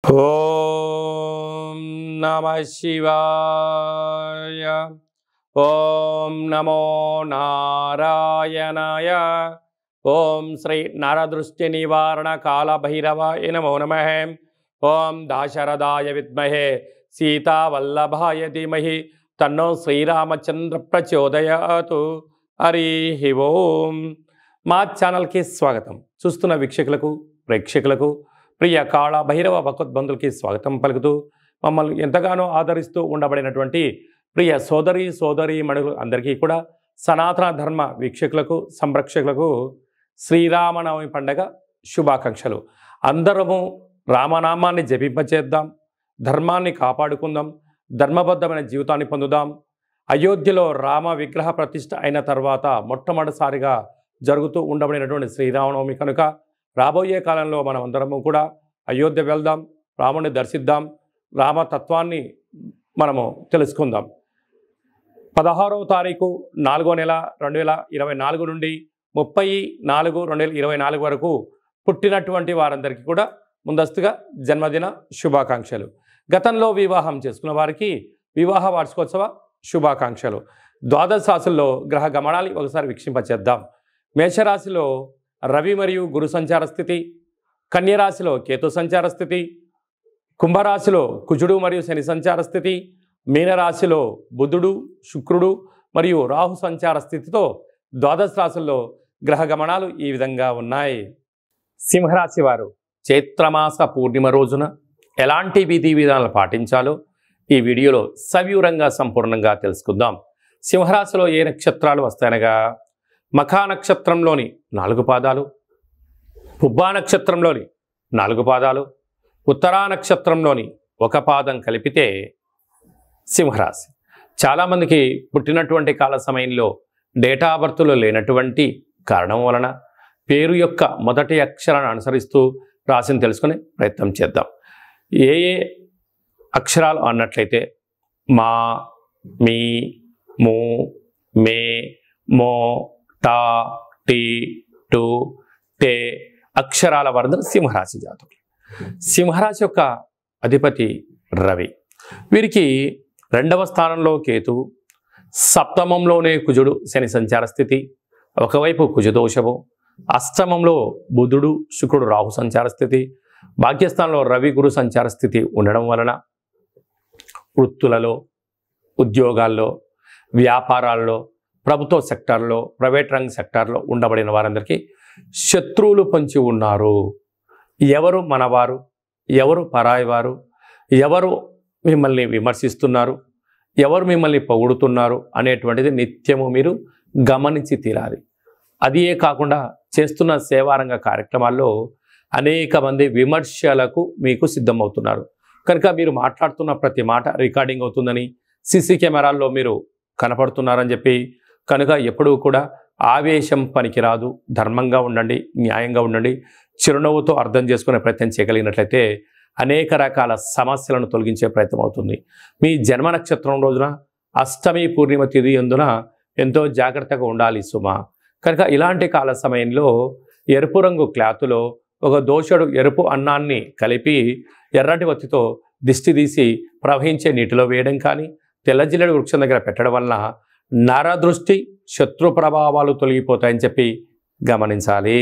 ఓం నమః శివాయ. ఓం నమో నారాయణాయ. ఓం శ్రీ నరదృష్టి నివారణ కాళభైరవాయ నమో నమః. ఓం దాశరథాయ విద్మహే సీతావల్లభాయ ధీమహి తన్నో శ్రీరామచంద్ర ప్రచోదయాతు. హరి ఓం. మా ఛానల్కి స్వాగతం. చూస్తున్న వీక్షకులకు ప్రేక్షకులకు ప్రియ కాళ భైరవ భగవద్బంధులకి స్వాగతం పలుకుతూ మమ్మల్ని ఎంతగానో ఆదరిస్తూ ఉండబడినటువంటి ప్రియ సోదరి మణులు అందరికీ కూడా సనాతన ధర్మ వీక్షకులకు సంరక్షకులకు శ్రీరామనవమి పండగ శుభాకాంక్షలు. అందరము రామనామాన్ని జపింపచేద్దాం, ధర్మాన్ని కాపాడుకుందాం, ధర్మబద్ధమైన జీవితాన్ని పొందుదాం. అయోధ్యలో రామ విగ్రహ ప్రతిష్ఠ అయిన తర్వాత మొట్టమొదటిసారిగా జరుగుతూ ఉండబడినటువంటి శ్రీరామనవమి కనుక రాబోయే కాలంలో మనం అందరము కూడా అయోధ్య వెళ్దాం, రాముని దర్శిద్దాం, రామతత్వాన్ని మనము తెలుసుకుందాం. 16వ తారీఖు 4వ నెల 2024 నుండి 30/4/2024 వరకు పుట్టినటువంటి వారందరికీ కూడా ముందస్తుగా జన్మదిన శుభాకాంక్షలు. గతంలో వివాహం చేసుకున్న వారికి వివాహ వార్షికోత్సవ శుభాకాంక్షలు. ద్వాదశ రాశుల్లో గ్రహ గమనాన్ని ఒకసారి వీక్షింపచేద్దాం. మేషరాశిలో రవి మరియు గురు సంచార స్థితి, కన్యరాశిలో కేతు సంచార స్థితి, కుంభరాశిలో కుజుడు మరియు శని సంచార స్థితి, మీనరాశిలో బుధుడు శుక్రుడు మరియు రాహు సంచార స్థితితో ద్వాదశ రాశుల్లో గ్రహ గమనాలు ఈ విధంగా ఉన్నాయి. సింహరాశి వారు చైత్రమాస పూర్ణిమ రోజున ఎలాంటి విధి విధానాలు పాటించాలో ఈ వీడియోలో సవివరంగా సంపూర్ణంగా తెలుసుకుందాం. సింహరాశిలో ఏ నక్షత్రాలు వస్తాయనగా మఖా నక్షత్రంలోని 4 పాదాలు, పుబ్బా నక్షత్రంలోని 4 పాదాలు, ఉత్తరా నక్షత్రంలోని 1 పాదం కలిపితే సింహరాశి. చాలామందికి పుట్టినటువంటి కాల సమయంలో డేటా ఆఫ్ బర్త్లో లేనటువంటి కారణం వలన పేరు యొక్క మొదటి అక్షరాన్ని అనుసరిస్తూ రాశిని తెలుసుకునే ప్రయత్నం చేద్దాం. ఏ అక్షరాలు అన్నట్లయితే మా, మీ, ము, మే, మో, టా, టీ, టు, టే అక్షరాల వారందరూ సింహరాశి జాతకులు. సింహరాశి యొక్క అధిపతి రవి. వీరికి 2వ స్థానంలో కేతువు, సప్తమంలోనే కుజుడు శని సంచార స్థితి, ఒకవైపు కుజదోషము, అష్టమంలో బుధుడు శుక్రుడు రాహు సంచార స్థితి, భాగ్యస్థానంలో రవి గురు సంచార స్థితి ఉండడం వలన వృత్తులలో, ఉద్యోగాల్లో, వ్యాపారాల్లో, ప్రభుత్వ సెక్టార్లో, ప్రైవేట్ రంగ సెక్టార్లో ఉండబడిన వారందరికీ శత్రువులు పొంచి ఉన్నారు. ఎవరు మనవారు, ఎవరు పరాయివారు, ఎవరు మిమ్మల్ని విమర్శిస్తున్నారు, ఎవరు మిమ్మల్ని పొగుడుతున్నారు అనేటువంటిది నిత్యము మీరు గమనించి తీరాలి. అదే కాకుండా చేస్తున్న సేవారంగ కార్యక్రమాల్లో అనేక మంది విమర్శలకు మీకు సిద్ధమవుతున్నారు కనుక మీరు మాట్లాడుతున్న ప్రతి మాట రికార్డింగ్ అవుతుందని, సీసీ కెమెరాల్లో మీరు కనపడుతున్నారని చెప్పి కనుక ఎప్పుడూ కూడా ఆవేశం పనికిరాదు. ధర్మంగా ఉండండి, న్యాయంగా ఉండండి, చిరునవ్వుతో అర్థం చేసుకునే ప్రయత్నం చేయగలిగినట్లయితే అనేక రకాల సమస్యలను తొలగించే ప్రయత్నం అవుతుంది. మీ జన్మ నక్షత్రం రోజున అష్టమి పూర్ణిమ తిథి అందున ఎంతో జాగ్రత్తగా ఉండాలి సుమా. కనుక ఇలాంటి కాల సమయంలో ఎరుపు రంగు క్లాతులో ఒక దోషుడు ఎరుపు అన్నాన్ని కలిపి ఎర్రటి వత్తితో దిష్టి తీసి ప్రవహించే నీటిలో వేయడం కానీ, తెల్లజిల్లెడు వృక్షం దగ్గర పెట్టడం వలన నరదృష్టి శత్రు ప్రభావాలు తొలగిపోతాయని చెప్పి గమనించాలి.